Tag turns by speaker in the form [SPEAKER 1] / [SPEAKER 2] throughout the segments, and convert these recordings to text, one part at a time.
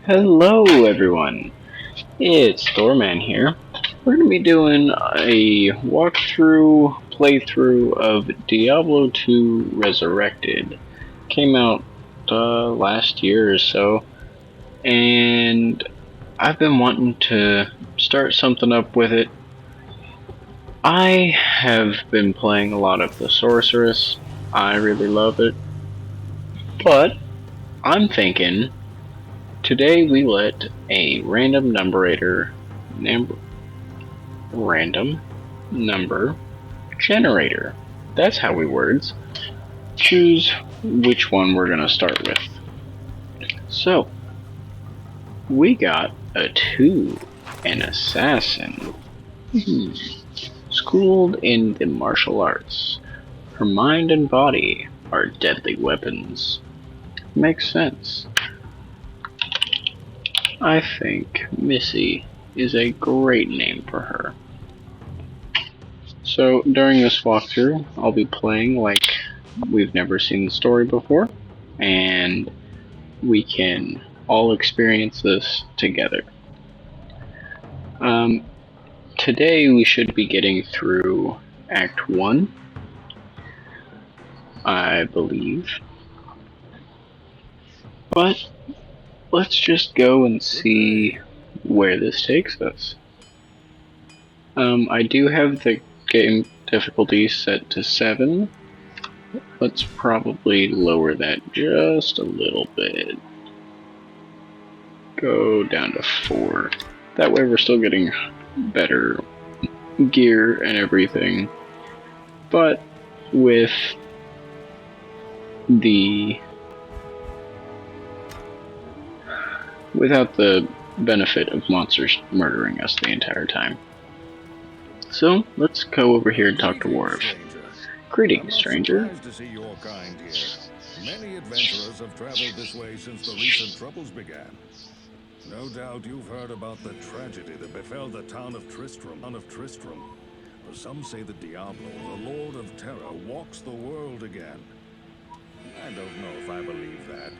[SPEAKER 1] Hello everyone, it's Thorman here. We're going to be doing a walkthrough playthrough of Diablo 2 Resurrected. Came out last year or so, and I've been wanting to start something up with it. I have been playing a lot of the Sorceress. I really love it, but I'm thinking today we let a random number generator. That's how we words. Choose which one we're gonna start with. So, we got a 2, an assassin. Schooled in the martial arts. Her mind and body are deadly weapons. Makes sense. I think Missy is a great name for her. So during this walkthrough, I'll be playing like we've never seen the story before, and we can all experience this together. Um, Today we should be getting through Act 1, I believe. But let's just go and see where this takes us. I do have the game difficulty set to 7. Let's probably lower that just a little bit. Go down to 4. That way we're still getting better gear and everything. But with without the benefit of monsters murdering us the entire time. So let's go over here and talk to Worf. Greetings, stranger.
[SPEAKER 2] To see your kind here. Many adventurers have traveled this way since the recent troubles began. No doubt you've heard about the tragedy that befell the town of Tristram. For some say that Diablo, the Lord of Terror, walks the world again. I don't know if I believe that.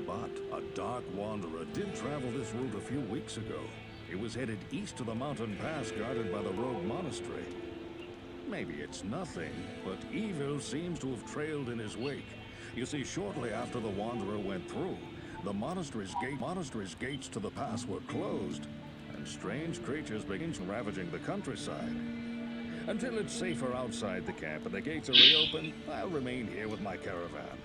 [SPEAKER 2] But a dark wanderer did travel this route a few weeks ago. He was headed east to the mountain pass guarded by the Rogue Monastery. Maybe it's nothing, but evil seems to have trailed in his wake. You see, shortly after the wanderer went through, the monastery's gates to the pass were closed, and strange creatures began ravaging the countryside. Until it's safer outside the camp and the gates are reopened, I'll remain here with my caravan.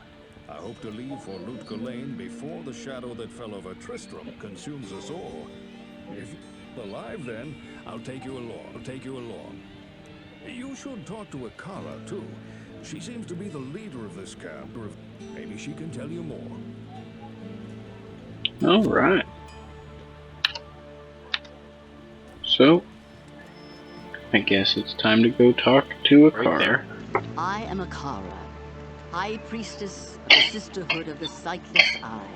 [SPEAKER 2] I hope to leave for Lutke Lane before the shadow that fell over Tristram consumes us all. If you're alive then, I'll take you along. You should talk to Akara, too. She seems to be the leader of this camp. Maybe she can tell you more.
[SPEAKER 1] Alright. So, I guess it's time to go talk to Akara. Right there.
[SPEAKER 3] I am Akara, High Priestess of the Sisterhood of the Sightless Eye.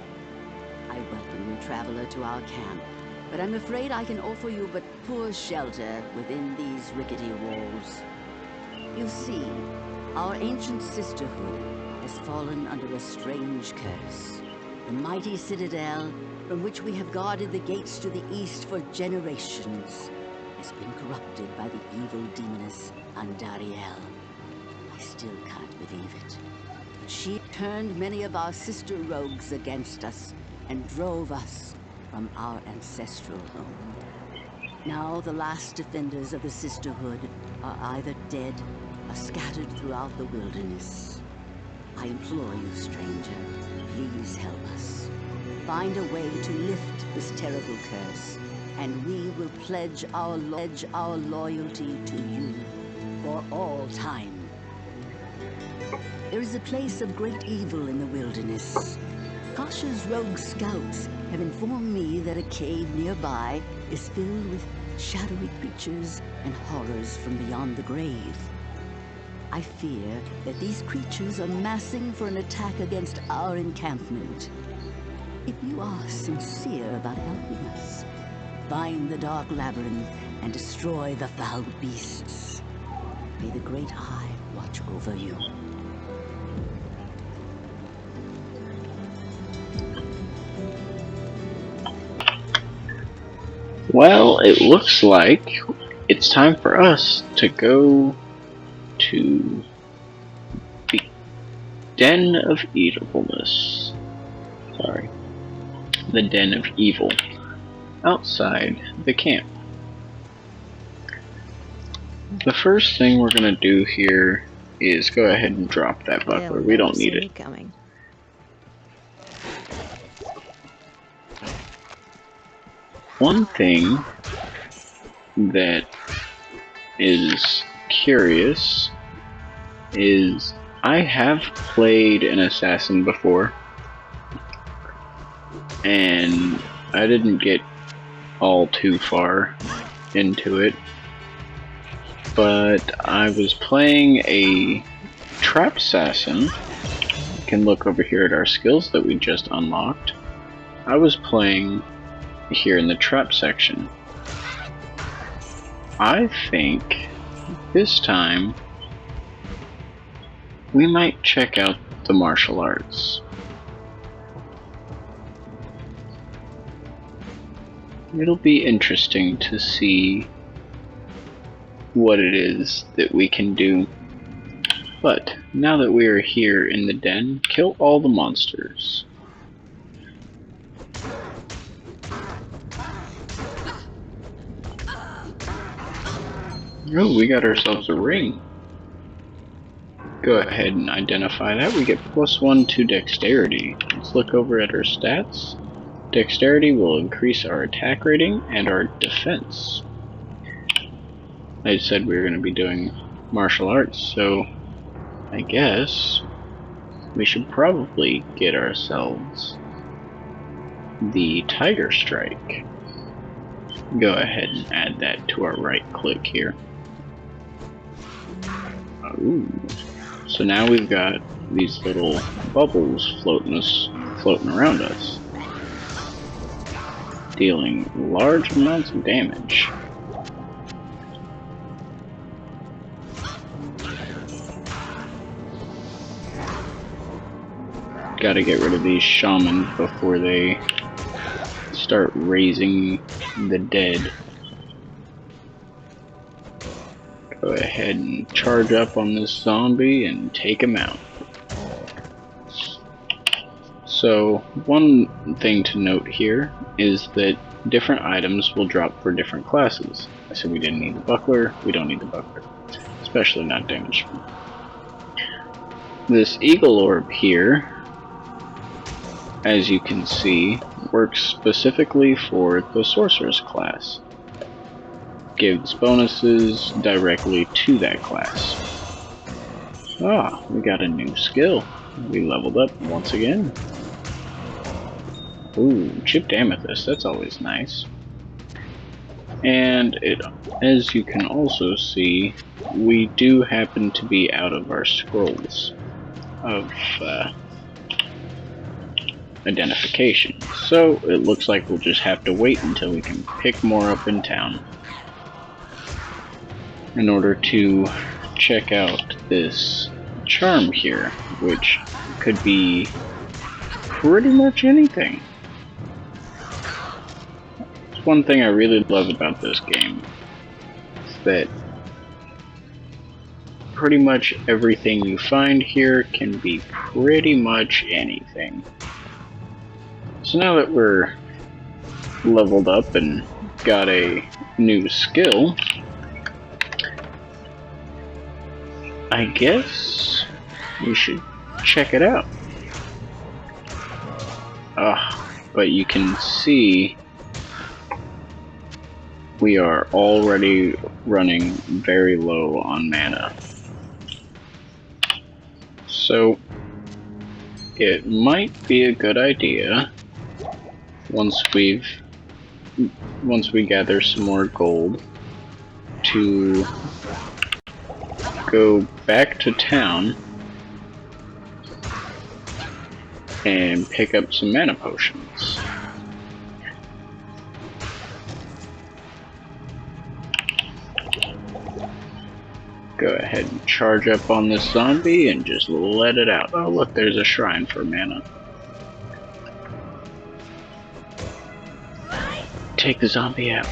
[SPEAKER 3] I welcome you, traveler, to our camp, but I'm afraid I can offer you but poor shelter within these rickety walls. You see, our ancient sisterhood has fallen under a strange curse. The mighty citadel, from which we have guarded the gates to the east for generations, has been corrupted by the evil demoness Anderial. I still can't believe it. But she turned many of our sister rogues against us and drove us from our ancestral home. Now the last defenders of the sisterhood are either dead or scattered throughout the wilderness. I implore you, stranger, please help us. Find a way to lift this terrible curse, and we will pledge our loyalty to you for all time. There is a place of great evil in the wilderness. Kasha's rogue scouts have informed me that a cave nearby is filled with shadowy creatures and horrors from beyond the grave. I fear that these creatures are massing for an attack against our encampment. If you are sincere about helping us, find the dark labyrinth and destroy the foul beasts. May the Great Eye watch over you.
[SPEAKER 1] Well, it looks like it's time for us to go to the Den of Evilness. Sorry. The Den of Evil. Outside the camp. The first thing we're going to do here is go ahead and drop that buckler. We don't need it.
[SPEAKER 4] Coming.
[SPEAKER 1] One thing that is curious is I have played an assassin before, and I didn't get all too far into it, but I was playing a trap assassin. You can look over here at our skills that we just unlocked. I was playing here in the trap section. I think this time we might check out the martial arts. It'll be interesting to see what it is that we can do. But now that we are here in the den, kill all the monsters. Oh, we got ourselves a ring. Go ahead and identify that. We get +1 to dexterity. Let's look over at our stats. Dexterity will increase our attack rating and our defense. I said we were going to be doing martial arts, so I guess we should probably get ourselves the Tiger Strike. Go ahead and add that to our right click here. Ooh. So now we've got these little bubbles floating around us, dealing large amounts of damage. Gotta get rid of these shamans before they start raising the dead. Go ahead and charge up on this zombie and take him out. So, one thing to note here is that different items will drop for different classes. I said we didn't need the buckler, we don't need the buckler. Especially not damage. This eagle orb here, as you can see, works specifically for the sorceress class. Gives bonuses directly to that class. Ah, we got a new skill. We leveled up once again. Ooh, chipped amethyst, that's always nice. And as you can also see, we do happen to be out of our scrolls of identification. So it looks like we'll just have to wait until we can pick more up in town in order to check out this charm here, which could be pretty much anything. It's one thing I really love about this game, is that pretty much everything you find here can be pretty much anything. So now that we're leveled up and got a new skill, I guess we should check it out. But you can see we are already running very low on mana. So it might be a good idea once we gather some more gold to go back to town and pick up some mana potions. Go ahead and charge up on this zombie and just let it out. Oh look, there's a shrine for mana. take the zombie out.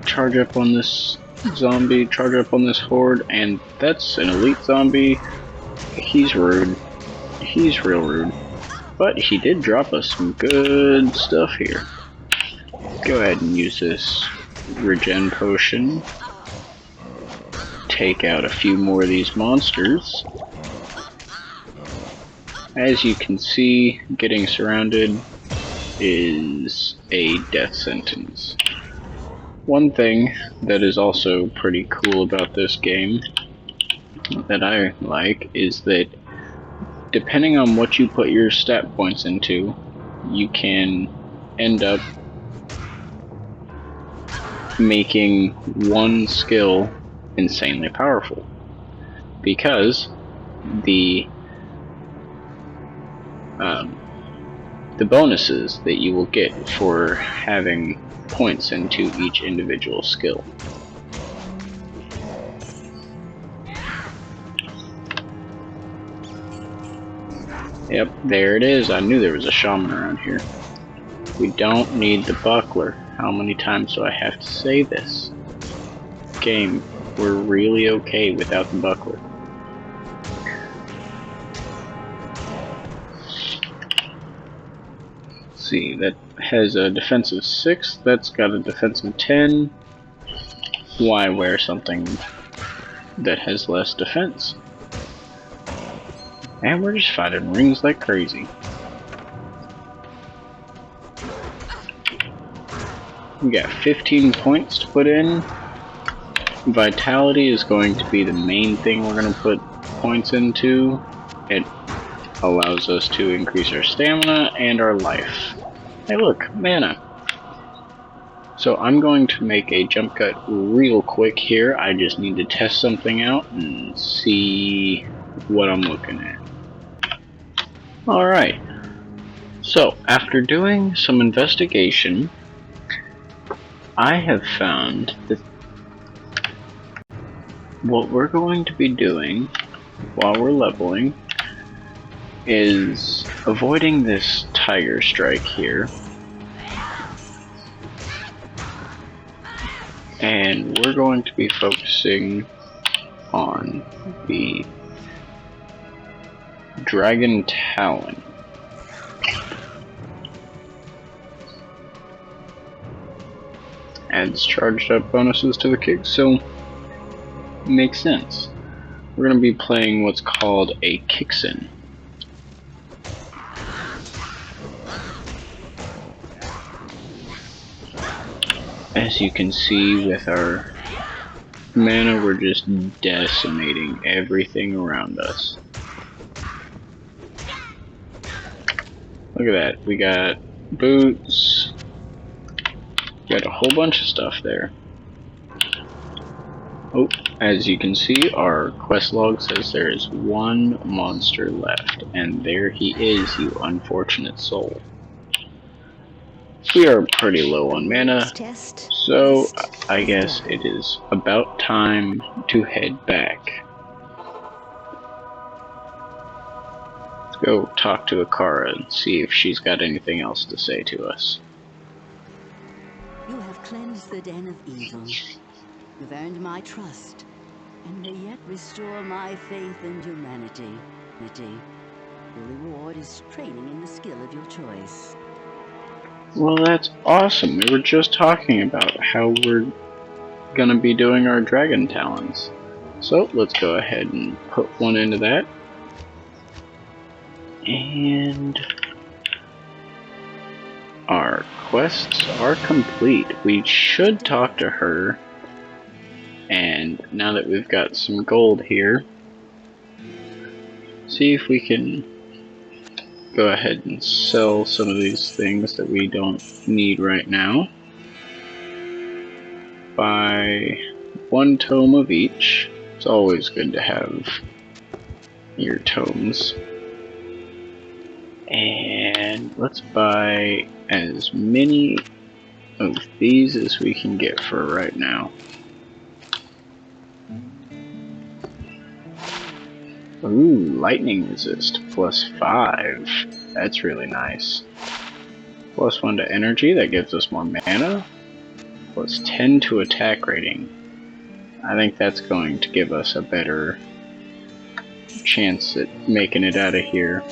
[SPEAKER 1] Charge up on this zombie, charge up on this horde, and that's an elite zombie. He's rude. He's real rude. But he did drop us some good stuff here. Go ahead and use this regen potion. Take out a few more of these monsters. As you can see, getting surrounded is a death sentence. One thing that is also pretty cool about this game that I like is that depending on what you put your stat points into, you can end up making one skill insanely powerful. Because the bonuses that you will get for having points into each individual skill. Yep, there it is. I knew there was a shaman around here. We don't need the buckler. How many times do I have to say this? Game, we're really okay without the buckler. See, that has a defensive 6, that's got a defensive 10. Why wear something that has less defense? And we're just fighting rings like crazy. We got 15 points to put in. Vitality is going to be the main thing we're going to put points into. It allows us to increase our stamina and our life. Hey look, mana. So I'm going to make a jump cut real quick here. I just need to test something out and see what I'm looking at. Alright, so after doing some investigation, I have found that what we're going to be doing while we're leveling is avoiding this tiger strike here, and we're going to be focusing on the Dragon Talon. Adds charged up bonuses to the kick, so makes sense. We're going to be playing what's called a Kixin. As you can see with our mana, we're just decimating everything around us. Look at that, we got boots, we got a whole bunch of stuff there. Oh, as you can see, our quest log says there is one monster left, and there he is, you unfortunate soul. We are pretty low on mana, so I guess it is about time to head back. Let's go talk to Akara and see if she's got anything else to say to us.
[SPEAKER 3] You have cleansed the den of evil. You've earned my trust, and may yet restore my faith in humanity. Your reward is training in the skill of your choice.
[SPEAKER 1] Well, that's awesome. We were just talking about how we're gonna be doing our dragon talons. So let's go ahead and put one into that. And our quests are complete. We should talk to her. And now that we've got some gold here, see if we can go ahead and sell some of these things that we don't need right now. Buy one tome of each. It's always good to have your tomes. And let's buy as many of these as we can get for right now. Ooh, lightning resist +5. That's really nice. +1 to energy, that gives us more mana. +10 to attack rating. I think that's going to give us a better chance at making it out of here.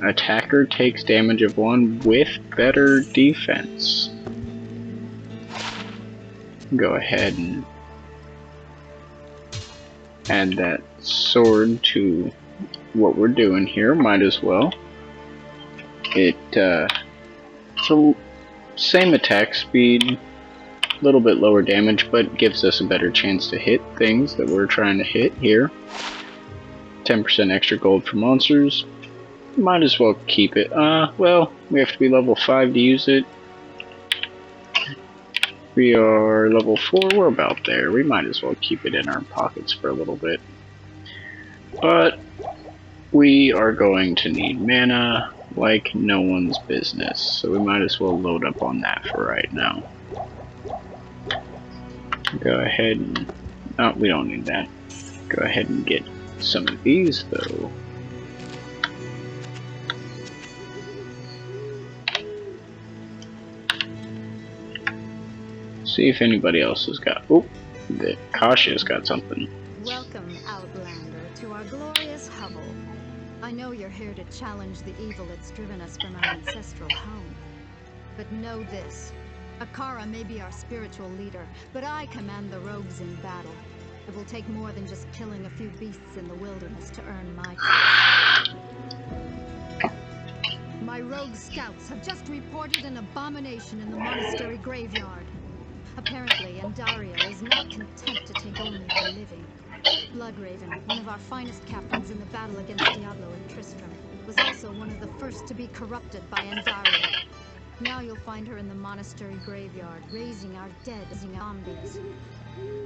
[SPEAKER 1] Attacker takes damage of 1 with better defense. Go ahead and add that sword to what we're doing here, might as well. It's a same attack speed, a little bit lower damage, but gives us a better chance to hit things that we're trying to hit here. 10% extra gold for monsters. Might as well keep it. Well, we have to be level 5 to use it. We are level 4, we're about there. We might as well keep it in our pockets for a little bit. But we are going to need mana like no one's business, so we might as well load up on that for right now. Go ahead and... oh, we don't need that. Go ahead and get some of these though. See if anybody else has got... oh, the Kasha's got something.
[SPEAKER 4] Welcome, Outlander, to our glorious hovel. I know you're here to challenge the evil that's driven us from our ancestral home. But know this. Akara may be our spiritual leader, but I command the rogues in battle. It will take more than just killing a few beasts in the wilderness to earn my trust. My rogue scouts have just reported an abomination in the monastery graveyard. Apparently, Anderial is not content to take only the living. Bloodraven, one of our finest captains in the battle against Diablo and Tristram, was also one of the first to be corrupted by Anderial. Now you'll find her in the monastery graveyard, raising our dead zombies.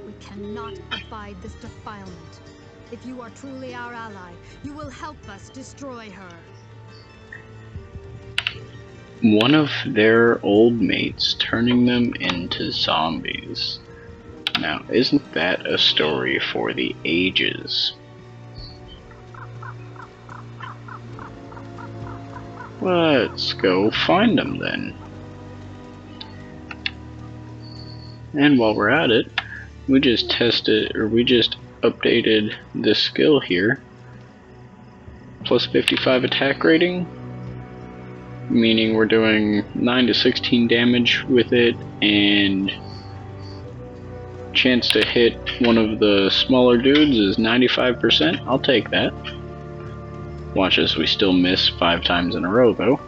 [SPEAKER 4] We cannot abide this defilement. If you are truly our ally, you will help us destroy her.
[SPEAKER 1] One of their old mates turning them into zombies. Now, isn't that a story for the ages? Let's go find them then. And while we're at it, we just updated this skill here. +55 attack rating, meaning we're doing 9 to 16 damage with it, and chance to hit one of the smaller dudes is 95%. I'll take that. Watch as we still miss 5 times in a row though.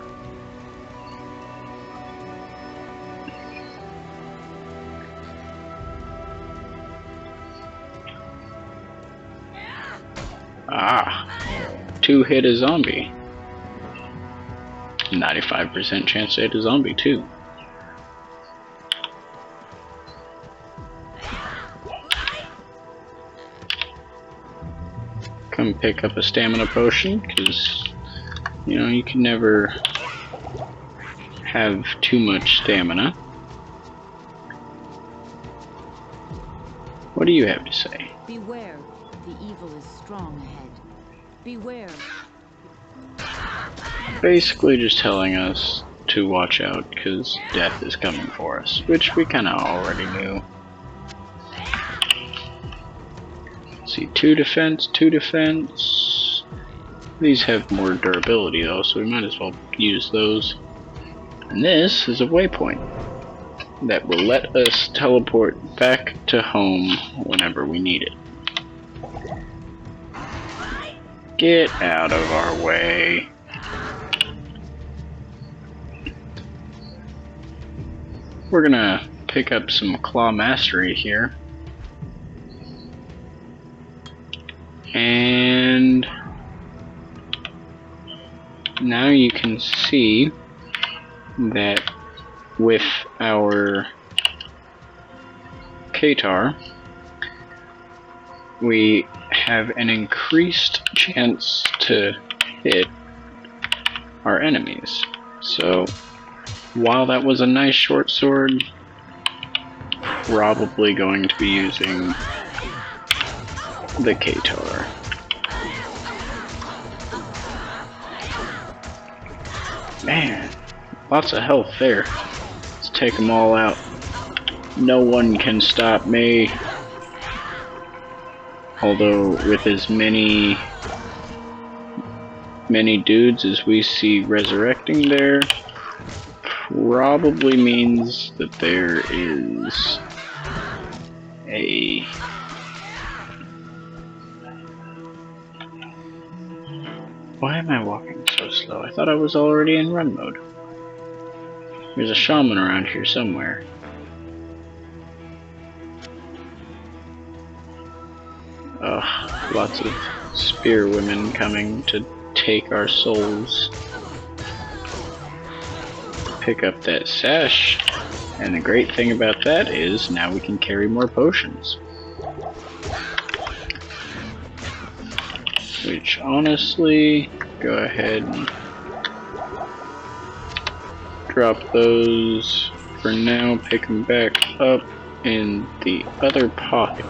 [SPEAKER 1] Ah, 2 hit a zombie. 95% chance to hit a zombie too. Come pick up a stamina potion, because you know you can never have too much stamina. What do you have to say?
[SPEAKER 3] Beware, the evil is strong ahead. Beware.
[SPEAKER 1] Basically just telling us to watch out because death is coming for us, which we kind of already knew. Let's see, 2 defense, 2 defense. These have more durability though, so we might as well use those. And this is a waypoint that will let us teleport back to home whenever we need it. Get out of our way. We're gonna pick up some claw mastery here. And now you can see that with our Katar, we have an increased chance to hit our enemies. So while that was a nice short sword, probably going to be using the Katar. Man, lots of health there. Let's take them all out. No one can stop me. Although, with as many dudes as we see resurrecting there, probably means that there is a... Why am I walking so slow? I thought I was already in run mode. There's a shaman around here somewhere. Ugh, lots of spear women coming to take our souls. Pick up that sash, and the great thing about that is now we can carry more potions. Which honestly, go ahead and drop those for now, pick them back up in the other pocket.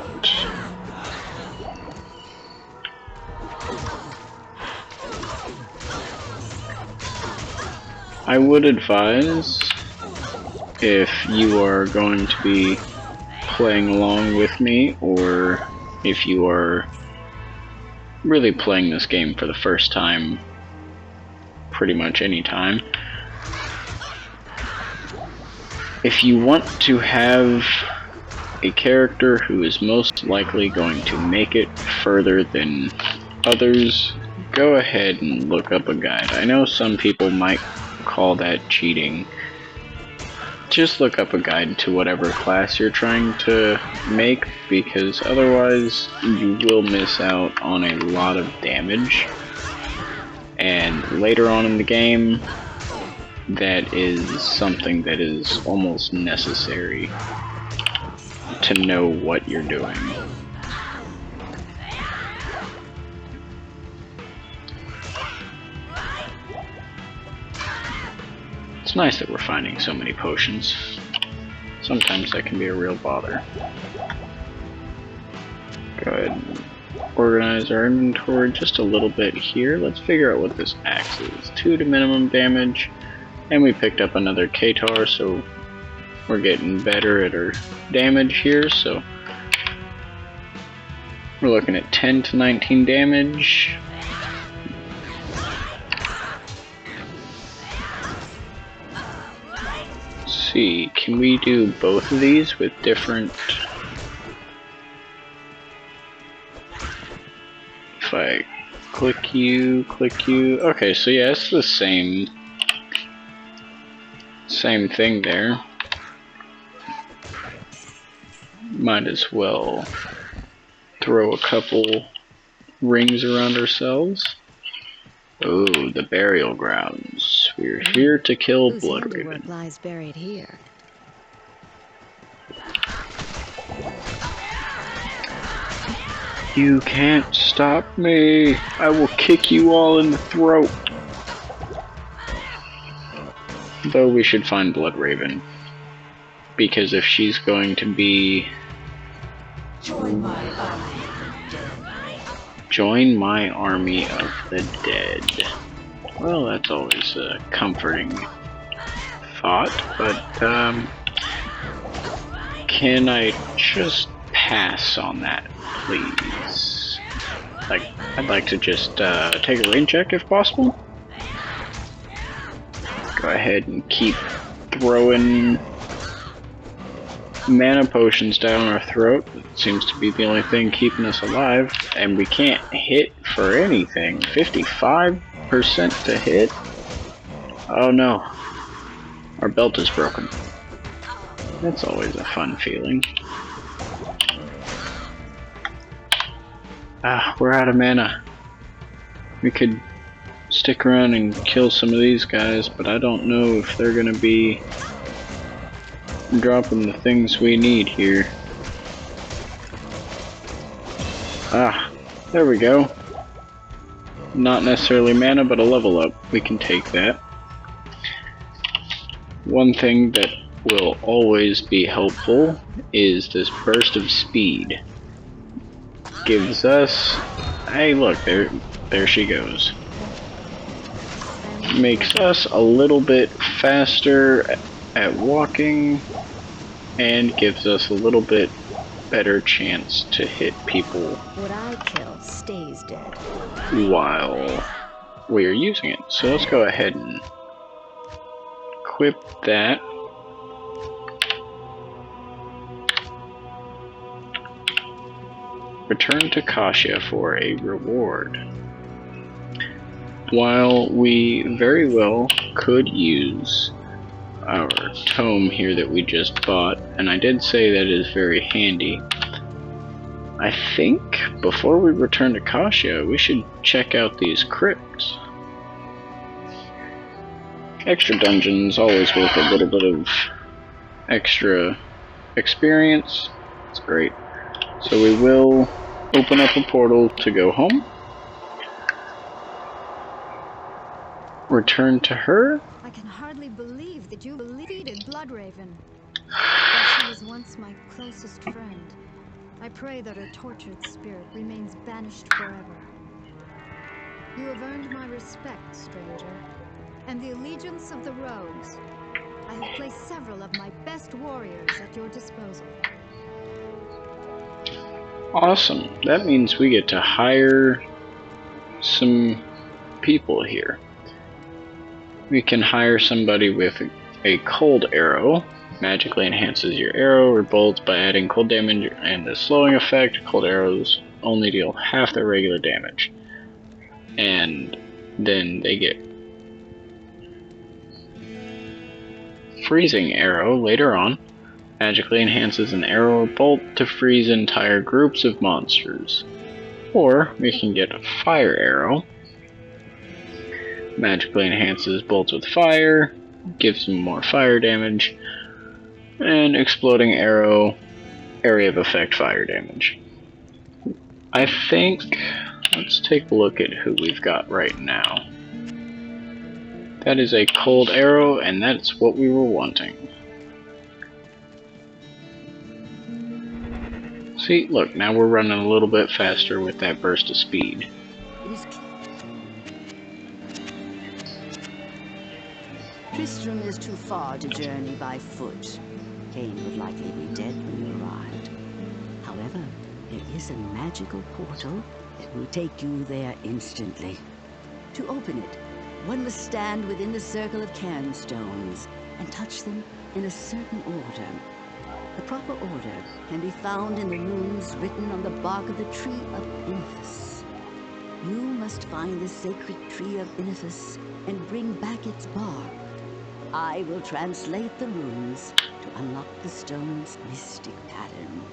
[SPEAKER 1] I would advise, if you are going to be playing along with me, or if you are really playing this game for the first time, pretty much any time, if you want to have a character who is most likely going to make it further than others, go ahead and look up a guide. I know some people might call that cheating. Just look up a guide to whatever class you're trying to make, because otherwise you will miss out on a lot of damage, and later on in the game that is something that is almost necessary to know what you're doing. It's nice that we're finding so many potions. Sometimes that can be a real bother. Go ahead and organize our inventory just a little bit here. Let's figure out what this axe is. 2 to minimum damage, and we picked up another Katar, so we're getting better at our damage here. So we're looking at 10 to 19 damage. See, can we do both of these with different... If I click you, okay, so yeah, it's the same thing there. Might as well throw a couple rings around ourselves. Oh, the burial grounds. We're here to kill Blood Raven.
[SPEAKER 3] Lies buried here.
[SPEAKER 1] You can't stop me. I will kick you all in the throat. Though we should find Blood Raven, because if she's going to be... Join my army of the dead. Well, that's always a comforting thought, but can I just pass on that, please? I'd like to just take a rain check if possible. Go ahead and keep throwing mana potions down our throat. It seems to be the only thing keeping us alive, and we can't hit for anything. 55% to hit? Oh no. Our belt is broken. That's always a fun feeling. Ah, we're out of mana. We could stick around and kill some of these guys, but I don't know if they're gonna be dropping the things we need here. Ah, there we go. Not necessarily mana, but a level up. We can take that. One thing that will always be helpful is this burst of speed. Gives us... Hey, look, there she goes. makes us a little bit faster at walking and gives us a little bit better chance to hit people
[SPEAKER 3] What I kill stays dead.
[SPEAKER 1] while we are using it. So let's go ahead and equip that. Return to Kasia for a reward. While we very well could use our tome here that we just bought, and I did say that is very handy, I think before we return to Kasia, we should check out these crypts. Extra dungeons, always worth a little bit of extra experience. It's great. So we will open up a portal to go home. Return to her.
[SPEAKER 4] I can hardly believe that you defeated Bloodraven. Though she was once my closest friend, I pray that her tortured spirit remains banished forever. You have earned my respect, stranger, and the allegiance of the rogues. I have placed several of my best warriors at your disposal.
[SPEAKER 1] Awesome. That means we get to hire some people here. We can hire somebody with a cold arrow. Magically enhances your arrow or bolts by adding cold damage and the slowing effect. Cold arrows only deal half their regular damage. And then they get freezing arrow later on. Magically enhances an arrow or bolt to freeze entire groups of monsters. Or we can get a fire arrow. Magically enhances bolts with fire, gives them more fire damage, and exploding arrow, area of effect fire damage. I think, let's take a look at who we've got right now. That is a cold arrow, and that's what we were wanting. See, look, now we're running a little bit faster with that burst of speed.
[SPEAKER 3] Tristram is too far to journey by foot. Cain would likely be dead when you arrived. However, there is a magical portal that will take you there instantly. To open it, one must stand within the circle of cairnstones and touch them in a certain order. The proper order can be found in the runes written on the bark of the tree of Inifis. You must find the sacred tree of Inifis and bring back its bark. I will translate the runes to unlock the stone's mystic pattern.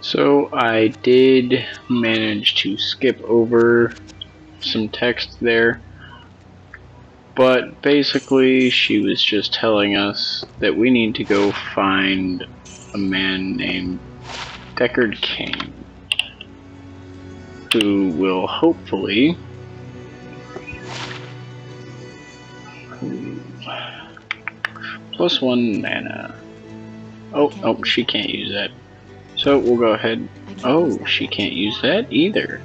[SPEAKER 1] So I did manage to skip over some text there, but basically she was just telling us that we need to go find a man named Deckard Cain, who will hopefully +1 mana. Oh, she can't use that. So we'll go ahead. Oh, she can't use that either.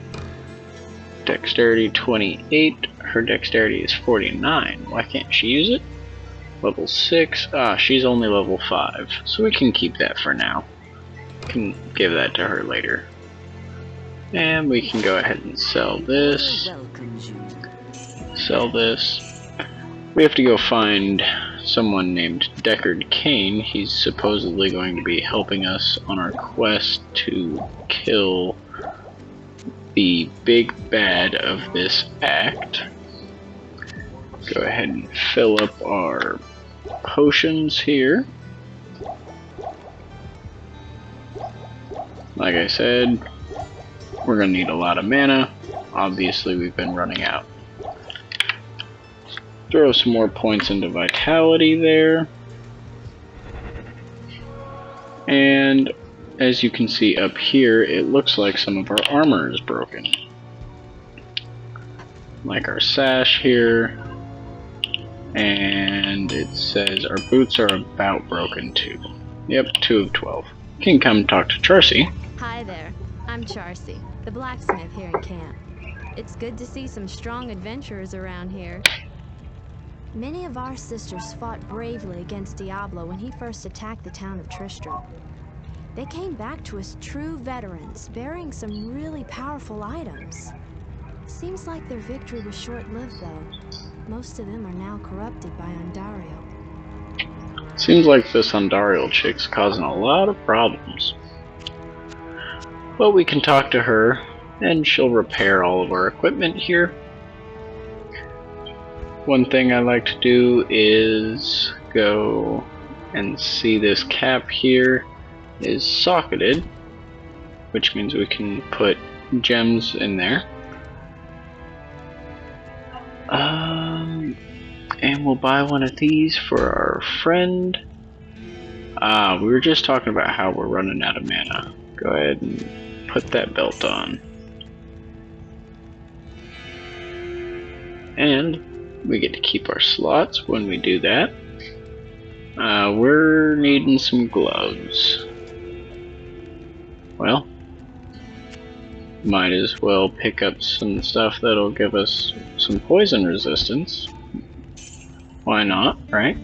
[SPEAKER 1] Dexterity 28. Her dexterity is 49. Why can't she use it? Level 6. Ah, she's only level 5. So we can keep that for now. Can give that to her later. And we can go ahead and sell this. Sell this. We have to go find someone named Deckard Cain. He's supposedly going to be helping us on our quest to kill the big bad of this act. Go ahead and fill up our potions here. Like I said, we're going to need a lot of mana. Obviously, we've been running out. Throw some more points into vitality there. And as you can see up here, it looks like some of our armor is broken. Like our sash here. And it says our boots are about broken too. Yep, 2 of 12. You can come talk to Charcy.
[SPEAKER 5] Hi there, I'm Charcy, the blacksmith here in camp. It's good to see some strong adventurers around here.
[SPEAKER 6] Many of our sisters fought bravely against Diablo when he first attacked the town of Tristram. They came back to us true veterans, bearing some really powerful items. Seems like their victory was short-lived, though. Most of them are now corrupted by Anderial.
[SPEAKER 1] Seems like this Anderial chick's causing a lot of problems. But we can talk to her, and she'll repair all of our equipment here. One thing I like to do is go and see this cap here is socketed, which means we can put gems in there. And we'll buy one of these for our friend. We were just talking about how we're running out of mana. Go ahead and put that belt on. And we get to keep our slots when we do that. We're needing some gloves. Well, might as well pick up some stuff that'll give us some poison resistance. Why not, right?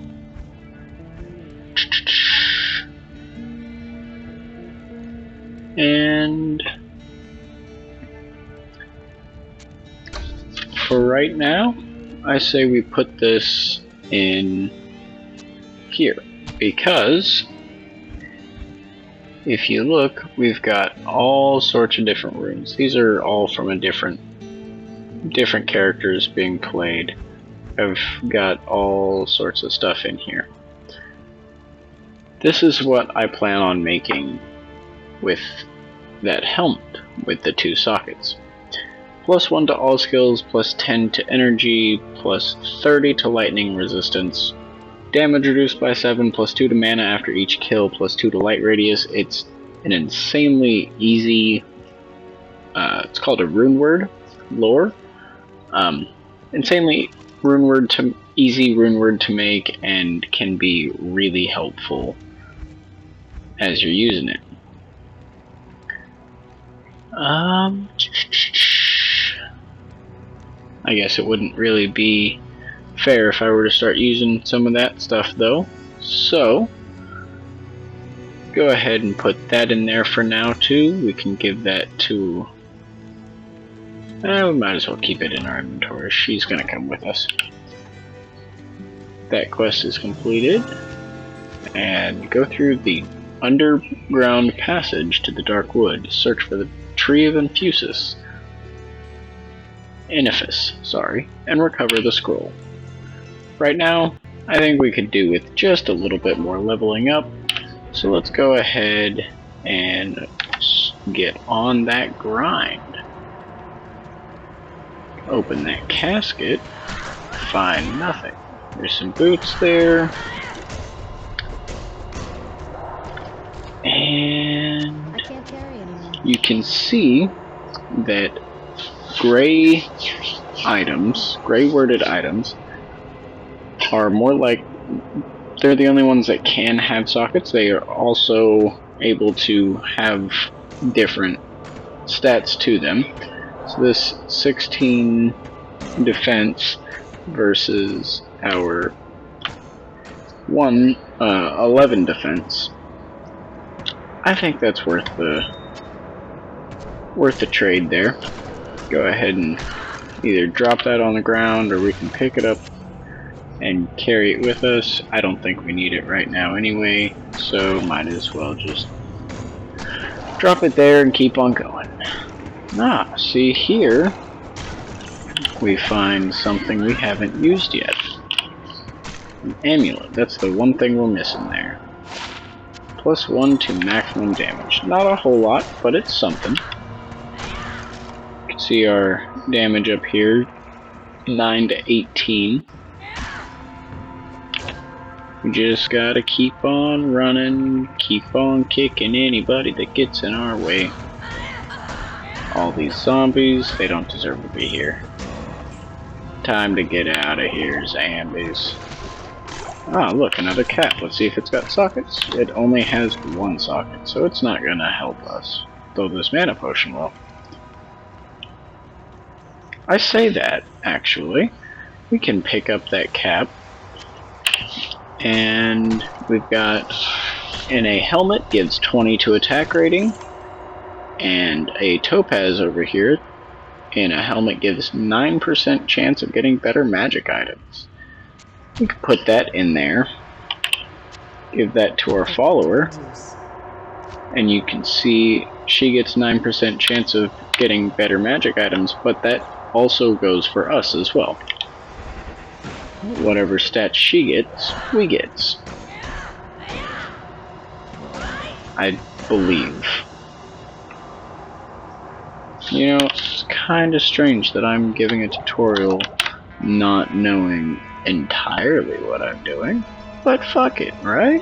[SPEAKER 1] And for right now, I say we put this in here, because if you look, we've got all sorts of different rooms. These are all from a different characters being played. I've got all sorts of stuff in here. This is what I plan on making with that helmet with the 2 sockets. +1 to all skills, +10 to energy, +30 to lightning resistance, damage reduced by 7, +2 to mana after each kill, +2 to light radius. It's an insanely easy, it's called a rune word lore. Insanely easy rune word to make, and can be really helpful as you're using it. I guess it wouldn't really be fair if I were to start using some of that stuff though. So, go ahead and put that in there for now too. We can give that to... we might as well keep it in our inventory. She's gonna come with us. That quest is completed. And go through the underground passage to the Dark Wood. Search for the Tree of Infusus. Sorry, and recover the scroll. Right now, I think we could do with just a little bit more leveling up. So let's go ahead and get on that grind. Open that casket. Find nothing. There's some boots there. And
[SPEAKER 6] I can't carry anymore.
[SPEAKER 1] you can see that gray worded items are more like, they're the only ones that can have sockets. They are also able to have different stats to them. So this 16 defense versus our 11 defense. I think that's worth the trade there. Go ahead and either drop that on the ground, or we can pick it up and carry it with us. I don't think we need it right now anyway, so might as well just drop it there and keep on going. See here we find something we haven't used yet. An amulet. That's the one thing we're missing there. +1 to maximum damage. Not a whole lot, but it's something. You can see our damage up here, 9 to 18. We just gotta keep on running, keep on kicking anybody that gets in our way. All these zombies, they don't deserve to be here. Time to get out of here, zombies. Look, another cat. Let's see if it's got sockets. It only has 1 socket, so it's not gonna help us. Though this mana potion will. I say that, actually. We can pick up that cap. And we've got in a helmet gives 22 attack rating. And a topaz over here in a helmet gives 9% chance of getting better magic items. We can put that in there. Give that to our follower. And you can see she gets 9% chance of getting better magic items, but that also goes for us as well. Whatever stats she gets, we get. I believe. You know, it's kind of strange that I'm giving a tutorial not knowing entirely what I'm doing, but fuck it, right?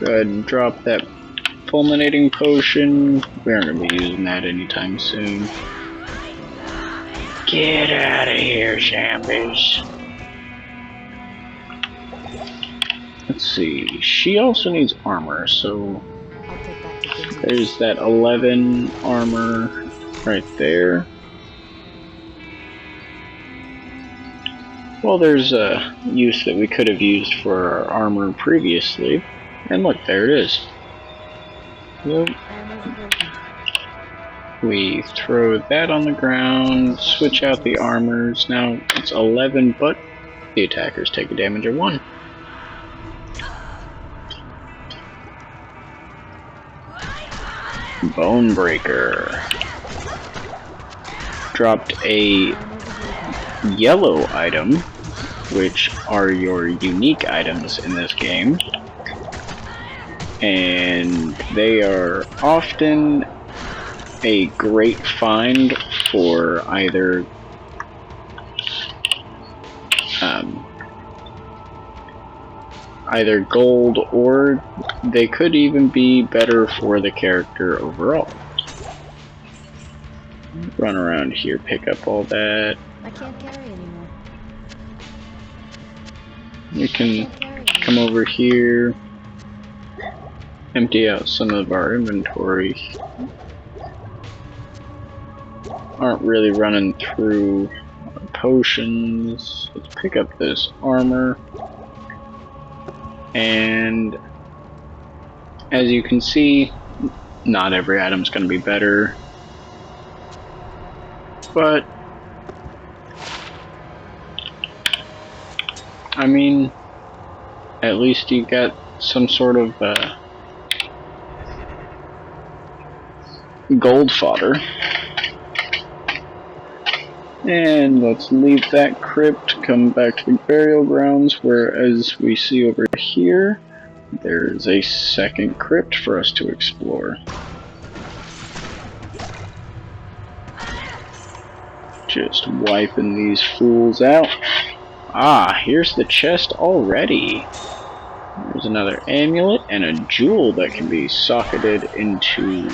[SPEAKER 1] Go ahead and drop that fulminating potion. We aren't going to be using that anytime soon. Get out of here, Shambish. Let's see. She also needs armor, so there's that 11 armor right there. Well, there's a use that we could have used for our armor previously. And look, there it is. Yep. We throw that on the ground, switch out the armors. Now it's 11, but the attackers take a damage of 1. Bonebreaker. Dropped a yellow item, which are your unique items in this game. And they are often a great find for either either gold, or they could even be better for the character overall. Run around here, pick up all that.
[SPEAKER 6] I can't carry anymore.
[SPEAKER 1] We can come over here, empty out some of our inventory. Aren't really running through potions. Let's pick up this armor. And as you can see, not every item's going to be better. But I mean, at least you got some sort of gold fodder. And let's leave that crypt, come back to the burial grounds, where, as we see over here, there's a second crypt for us to explore. Just wiping these fools out. Ah, here's the chest already. There's another amulet and a jewel that can be socketed into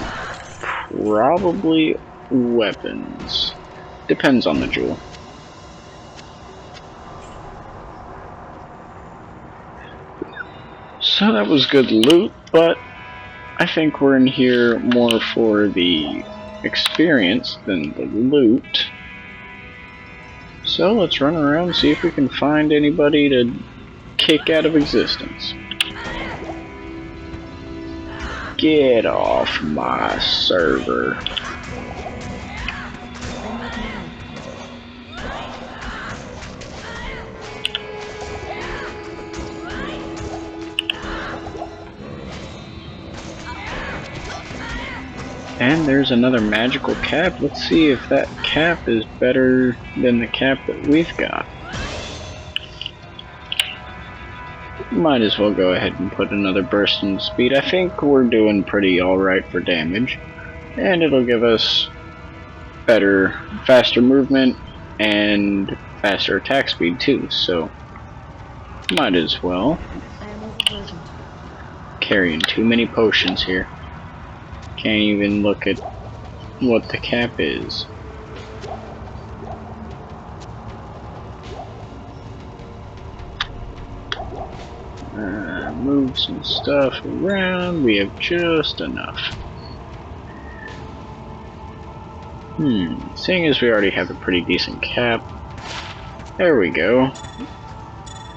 [SPEAKER 1] probably weapons. Depends on the jewel. So that was good loot, but I think we're in here more for the experience than the loot. So let's run around and see if we can find anybody to kick out of existence. Get off my server. And there's another magical cap. Let's see if that cap is better than the cap that we've got. Might as well go ahead and put another burst in speed. I think we're doing pretty alright for damage. And it'll give us better, faster movement and faster attack speed too, so might as well. Carrying too many potions here. Can't even look at what the cap is. Move some stuff around. We have just enough. Seeing as we already have a pretty decent cap, there we go.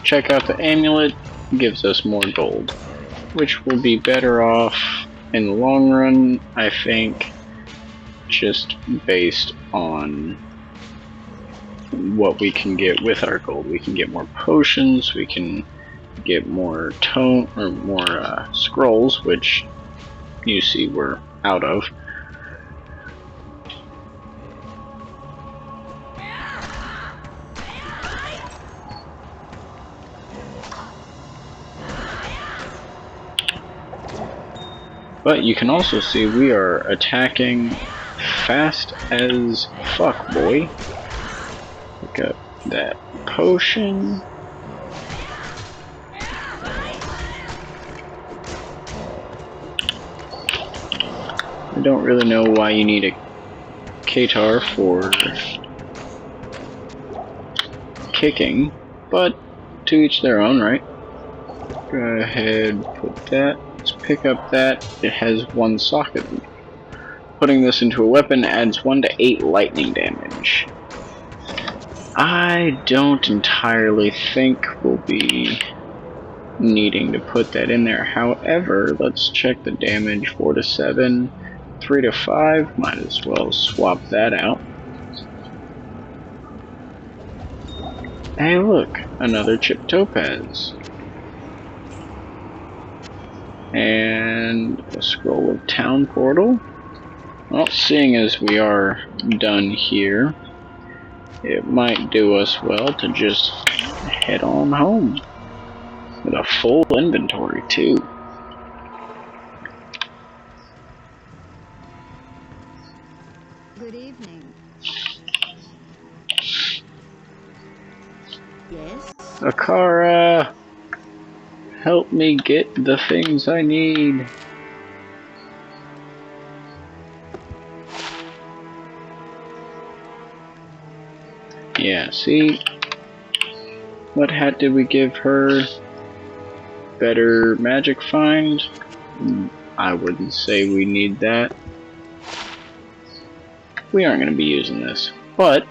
[SPEAKER 1] Check out the amulet, gives us more gold, which will be better off in the long run, I think, just based on what we can get with our gold. We can get more potions, we can get more tone or more scrolls, which you see we're out of. But you can also see we are attacking fast as fuck, boy. Pick up that potion. I don't really know why you need a Katar for kicking, but to each their own, right? Go ahead, put that. Let's pick up that. It has 1 socket. Putting this into a weapon adds 1 to 8 lightning damage. I don't entirely think we'll be needing to put that in there. However, let's check the damage. 4 to 7, 3 to 5. Might as well swap that out. Hey look, another chip topaz. And a scroll of town portal. Well, seeing as we are done here, it might do us well to just head on home. With a full inventory too.
[SPEAKER 4] Good evening.
[SPEAKER 3] Yes?
[SPEAKER 1] Akara, help me get the things I need. Yeah, see? What hat did we give her? Better magic find? I wouldn't say we need that. We aren't going to be using this. But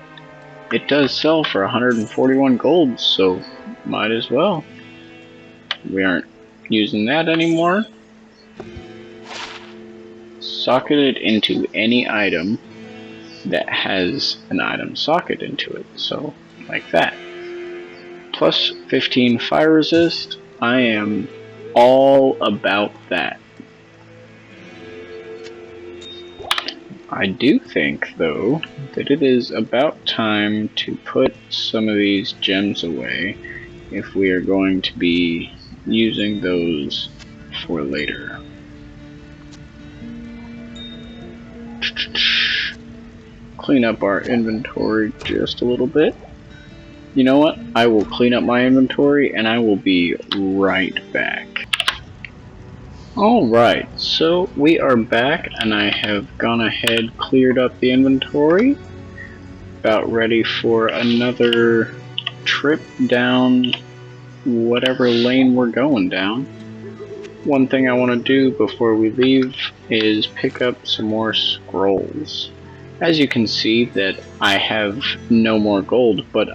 [SPEAKER 1] it does sell for 141 gold, so might as well. We aren't using that anymore. Socket it into any item that has an item socket into it, so like that. Plus 15 fire resist. I am all about that. I do think, though, that it is about time to put some of these gems away if we are going to be using those for later. Clean up our inventory just a little bit. You know what? I will clean up my inventory and I will be right back. Alright, so we are back and I have gone ahead, cleared up the inventory. About ready for another trip down whatever lane we're going down. One thing I want to do before we leave is pick up some more scrolls. As you can see that I have no more gold, but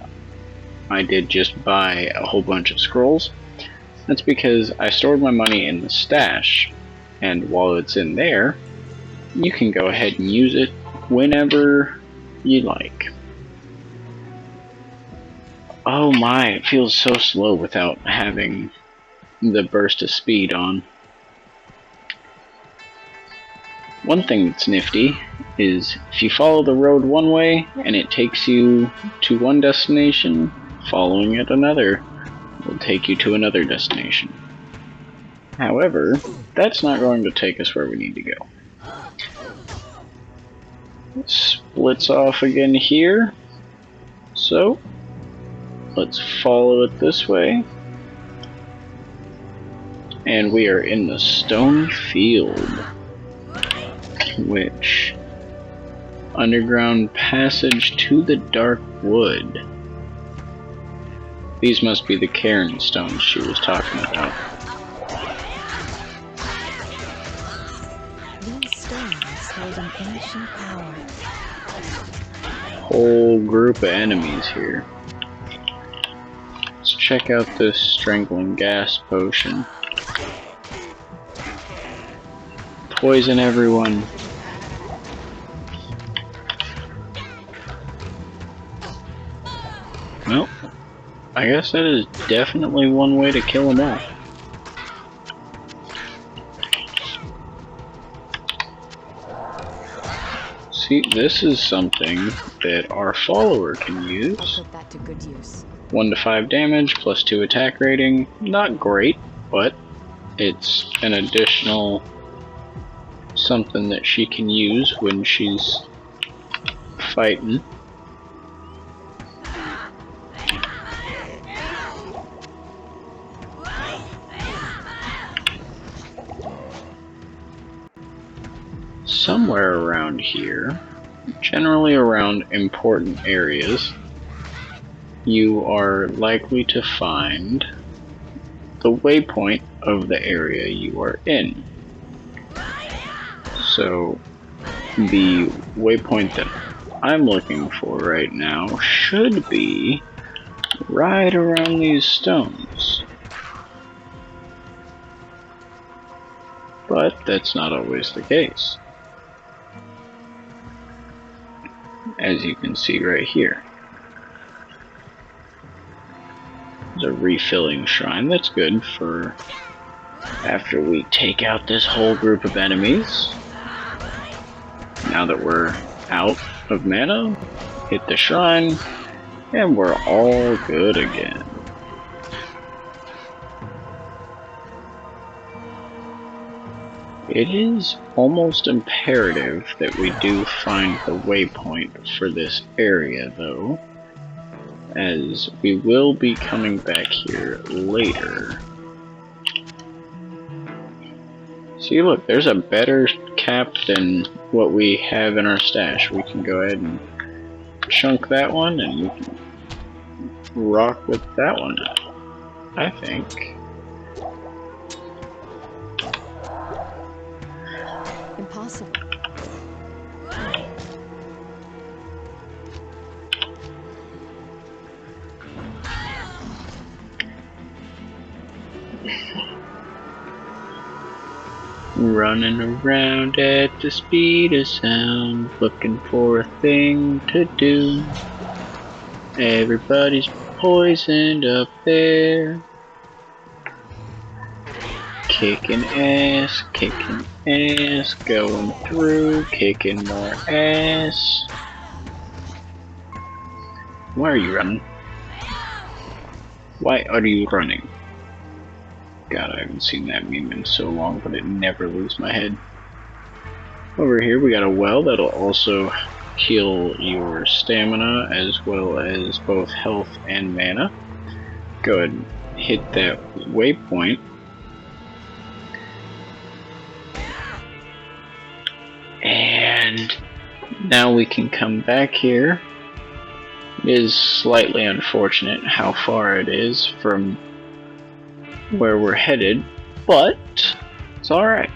[SPEAKER 1] I did just buy a whole bunch of scrolls. That's because I stored my money in the stash, and while it's in there, you can go ahead and use it whenever you like. Oh my, it feels so slow without having the burst of speed on. One thing that's nifty is if you follow the road one way and it takes you to one destination, following it another will take you to another destination. However, that's not going to take us where we need to go. It splits off again here, so let's follow it this way. And we are in the stone field, which underground passage to the dark wood. These must be the cairn stones she was talking about.
[SPEAKER 6] These stones hold an ancient power.
[SPEAKER 1] whole group of enemies here. Let's check out this strangling gas potion. Poison everyone. Well, I guess that is definitely one way to kill them all. See, this is something that our follower can use.
[SPEAKER 3] Put that to good use.
[SPEAKER 1] 1 to 5 damage, plus 2 attack rating. Not great, but it's an additional something that she can use when she's fighting. Somewhere around here, generally around important areas, you are likely to find the waypoint of the area you are in. So the waypoint that I'm looking for right now should be right around these stones. But that's not always the case. As you can see right here. There's a refilling shrine. That's good for after we take out this whole group of enemies. Now that we're out of mana, hit the shrine, and we're all good again. It is almost imperative that we do find the waypoint for this area, though, as we will be coming back here later. See, look, there's a better cap than what we have in our stash. We can go ahead and chunk that one, and we can rock with that one, I think.
[SPEAKER 3] Impossible.
[SPEAKER 1] Running around at the speed of sound, looking for a thing to do. Everybody's poisoned up there. Kicking ass, going through, kicking more ass. Why are you running? Why are you running? God, I haven't seen that meme in so long, but it never leaves my head. Over here we got a well that'll also heal your stamina as well as both health and mana. Go ahead and hit that waypoint. And now we can come back here. It is slightly unfortunate how far it is from where we're headed, but it's alright.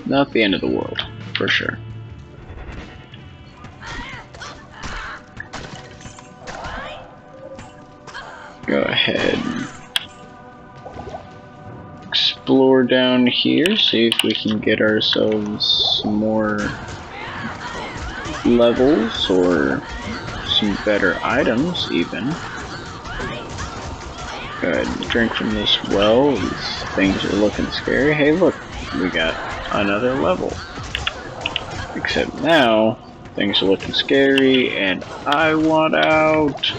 [SPEAKER 1] Not the end of the world, for sure. Go ahead and explore down here, see if we can get ourselves some more levels or some better items even. Go ahead and drink from this well. These things are looking scary. Hey look, we got another level. Except now, things are looking scary and I want out.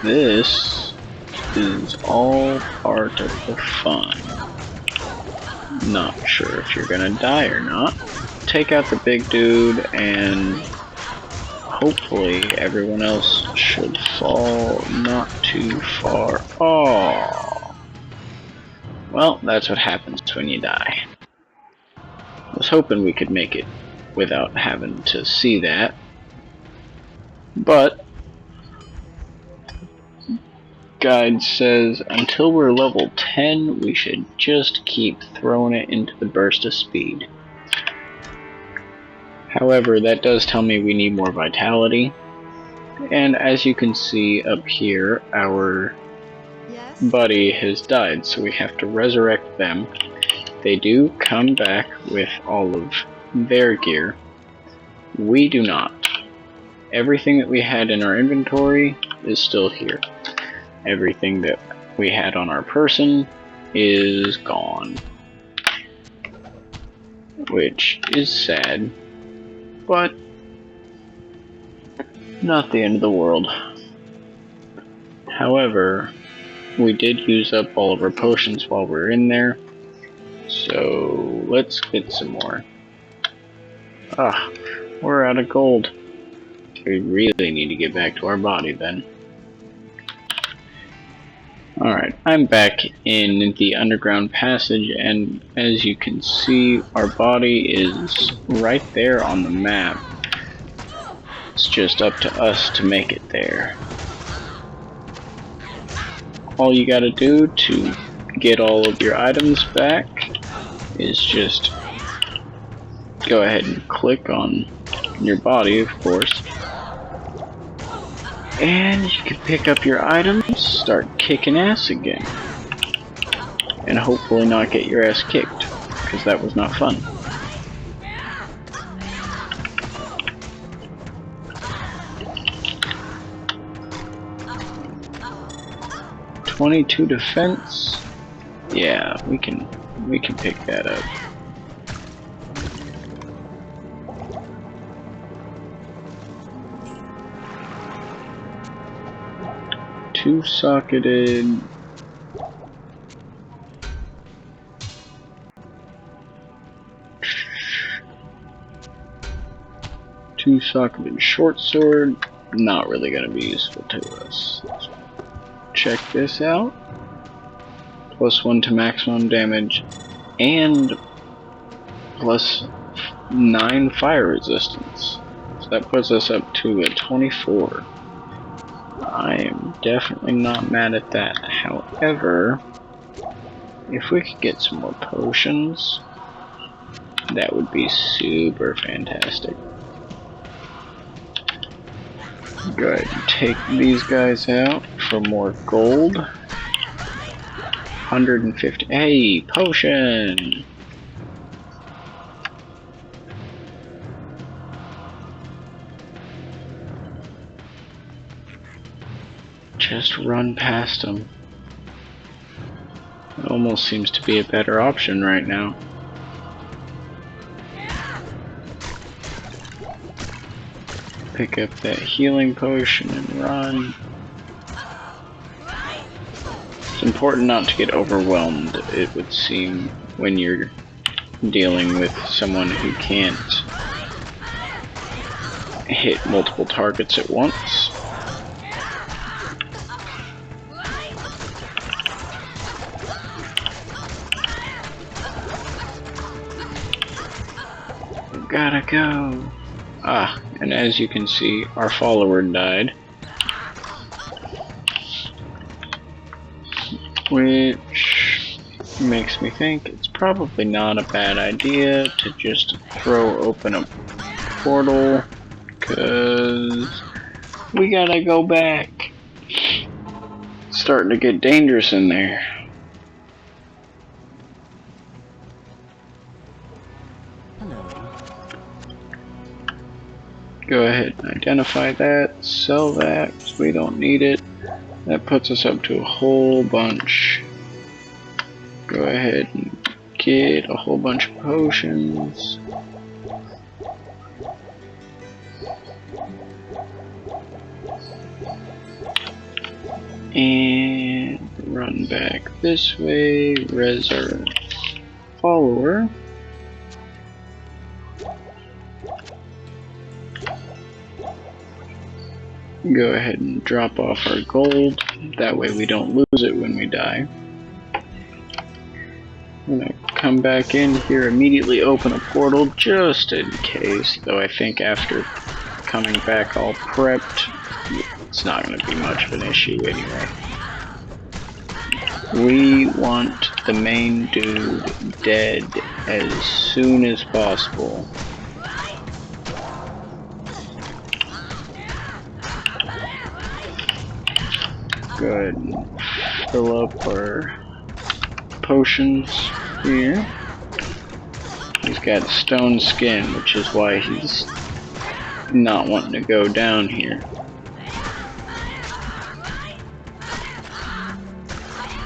[SPEAKER 1] This is all part of the fun. Not sure if you're gonna die or not. Take out the big dude and hopefully everyone else should fall not too far. Oh, well, that's what happens when you die. I was hoping we could make it without having to see that, but guide says until we're level 10, we should just keep throwing it into the burst of speed. However, that does tell me we need more vitality. And as you can see up here, our
[SPEAKER 4] Yes?
[SPEAKER 1] buddy has died, so we have to resurrect them. They do come back with all of their gear. We do not. Everything that we had in our inventory is still here. Everything that we had on our person is gone. Which is sad, but not the end of the world. However, we did use up all of our potions while we were in there, so let's get some more. Ah, we're out of gold. We really need to get back to our body then. Alright, I'm back in the underground passage, and as you can see, our body is right there on the map. It's just up to us to make it there. All you gotta do to get all of your items back is just go ahead and click on your body, of course. And you can pick up your items, start kicking ass again. And hopefully not get your ass kicked, because that was not fun. .22 defense. Yeah, we can pick that up. Two-socketed. Two-socketed short sword. Not really gonna be useful to us. Let's check this out. +1 to maximum damage and +9 fire resistance. So that puts us up to a 24. I am definitely not mad at that. However, if we could get some more potions, that would be super fantastic. Go ahead and take these guys out for more gold. 150. Hey, potion! Just run past them. It almost seems to be a better option right now. Pick up that healing potion and run. It's important not to get overwhelmed, it would seem, when you're dealing with someone who can't hit multiple targets at once. Gotta go. Ah, and as you can see, our follower died. Which makes me think it's probably not a bad idea to just throw open a portal, because we gotta go back. It's starting to get dangerous in there. Go ahead and identify that, sell that, because we don't need it. That puts us up to a whole bunch. Go ahead and get a whole bunch of potions. And run back this way, res our follower. Go ahead and drop off our gold, that way we don't lose it when we die. I'm gonna come back in here, immediately open a portal just in case, though I think after coming back all prepped, it's not gonna be much of an issue anyway. We want the main dude dead as soon as possible. Good. Fill up our potions here. He's got stone skin, which is why he's not wanting to go down here.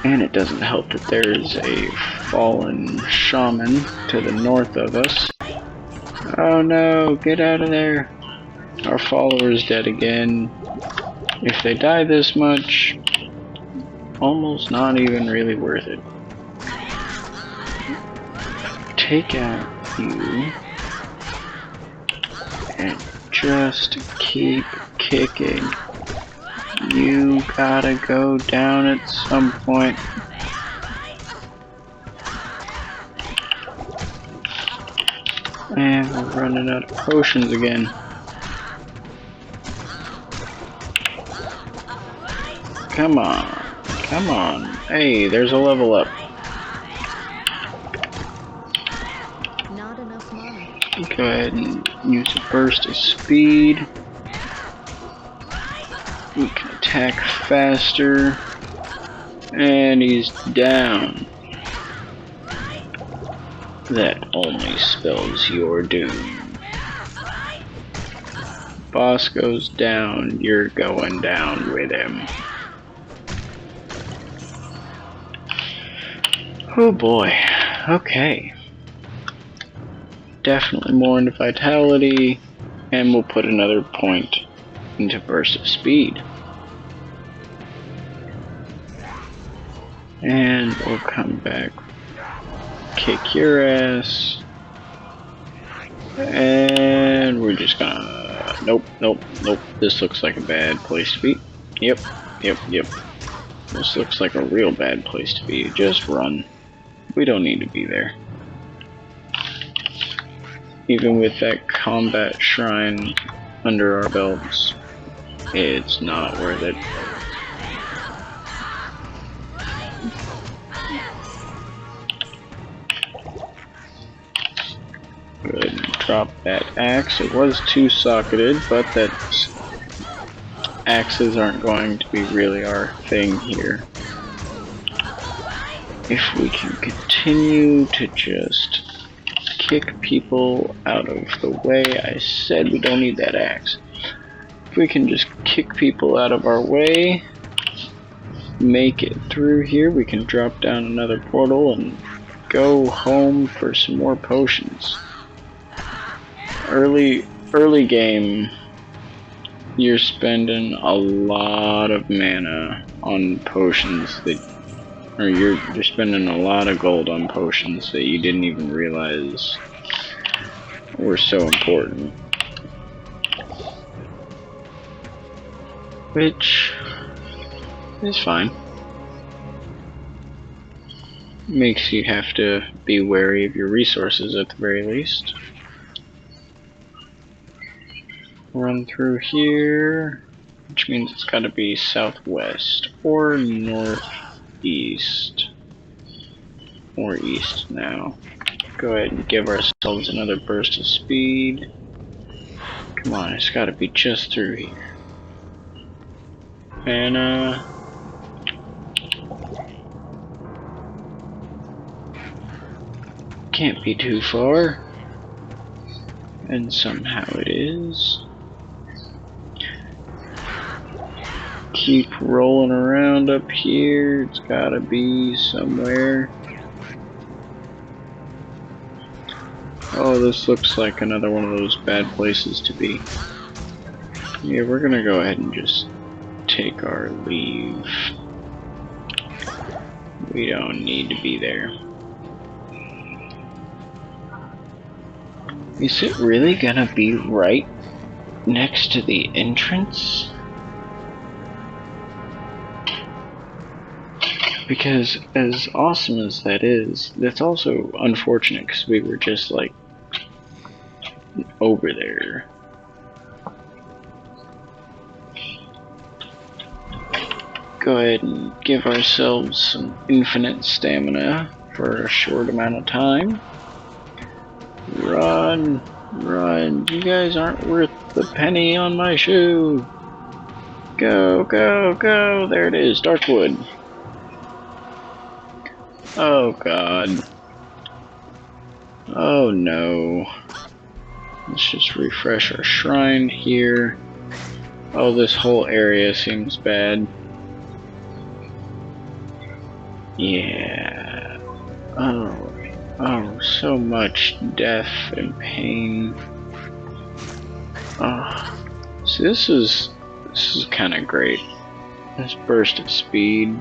[SPEAKER 1] And it doesn't help that there's a fallen shaman to the north of us. Oh no, get out of there. Our follower's dead again. If they die this much, almost not even really worth it. Take out you and just keep kicking. You gotta go down at some point. And we're running out of potions again. Come on, come on. Hey, there's a level up.
[SPEAKER 6] Not enough money.
[SPEAKER 1] Go ahead and use a burst of speed. We can attack faster. And he's down. That only spells your doom. Boss goes down, you're going down with him. Oh boy, okay. Definitely more into vitality, and we'll put another point into burst of speed. And we'll come back, kick your ass, and we're just gonna, nope, this looks like a bad place to be. Yep. This looks like a real bad place to be. Just run. We don't need to be there. Even with that combat shrine under our belts, it's not worth it. Good. Drop that axe. It was two-socketed, but axes aren't going to be really our thing here. If we can continue to just kick people out of the way. I said we don't need that axe. If we can just kick people out of our way, make it through here, we can drop down another portal and go home for some more potions. Early game, you're spending a lot of mana on potions that, or you're spending a lot of gold on potions that you didn't even realize were so important. Which is fine. Makes you have to be wary of your resources at the very least. Run through here, which means it's got to be southwest or northeast. Or east now. Go ahead and give ourselves another burst of speed. Come on, it's got to be just through here. And can't be too far. And somehow it is. Keep rolling around up here. It's gotta be somewhere. Oh, this looks like another one of those bad places to be. Yeah, we're gonna go ahead and just take our leave. We don't need to be there. Is it really gonna be right next to the entrance? Because as awesome as that is, that's also unfortunate because we were just like over there. go ahead and give ourselves some infinite stamina for a short amount of time. Run, run, you guys aren't worth the penny on my shoe. Go, go, go, there it is, Darkwood. Oh god. Oh no. Let's just refresh our shrine here. Oh, this whole area seems bad. Yeah. Oh, so much death and pain. Oh, see, this is kind of great. This burst of speed,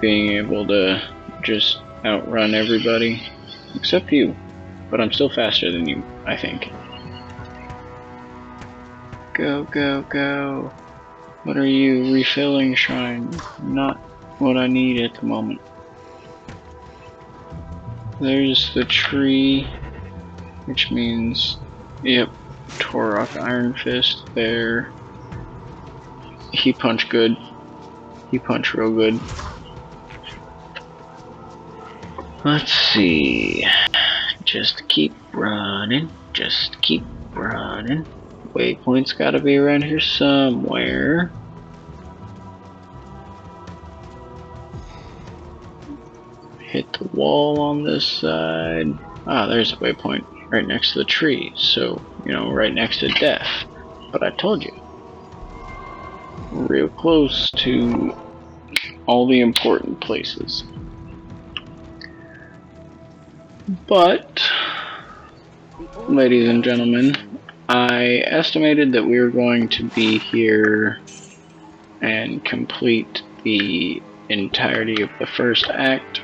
[SPEAKER 1] being able to just outrun everybody, except you. But I'm still faster than you, I think. Go, go, go. What are you? Refilling shrine. Not what I need at the moment. There's the tree, which means, yep, Torok Iron Fist there. He punched good. He punched real good. Let's see. Just keep running. Just keep running. Waypoint's gotta be around here somewhere. Hit the wall on this side. Ah, there's a waypoint right next to the tree. So, you know, right next to death. But I told you. Real close to all the important places. But, ladies and gentlemen, I estimated that we were going to be here and complete the entirety of the first act.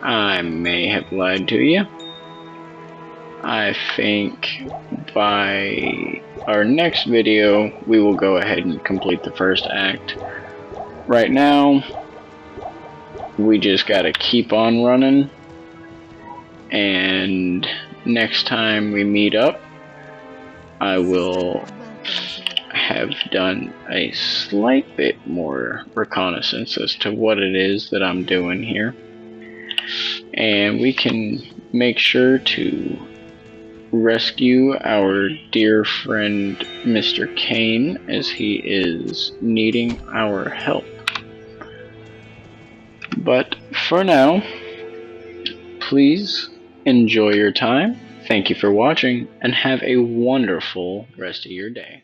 [SPEAKER 1] I may have lied to you. I think by our next video we will go ahead and complete the first act. Right now we just gotta keep on running, and next time we meet up I will have done a slight bit more reconnaissance as to what it is that I'm doing here, and we can make sure to rescue our dear friend Mr. Kane, as he is needing our help. But for now, please enjoy your time. Thank you for watching, and have a wonderful rest of your day.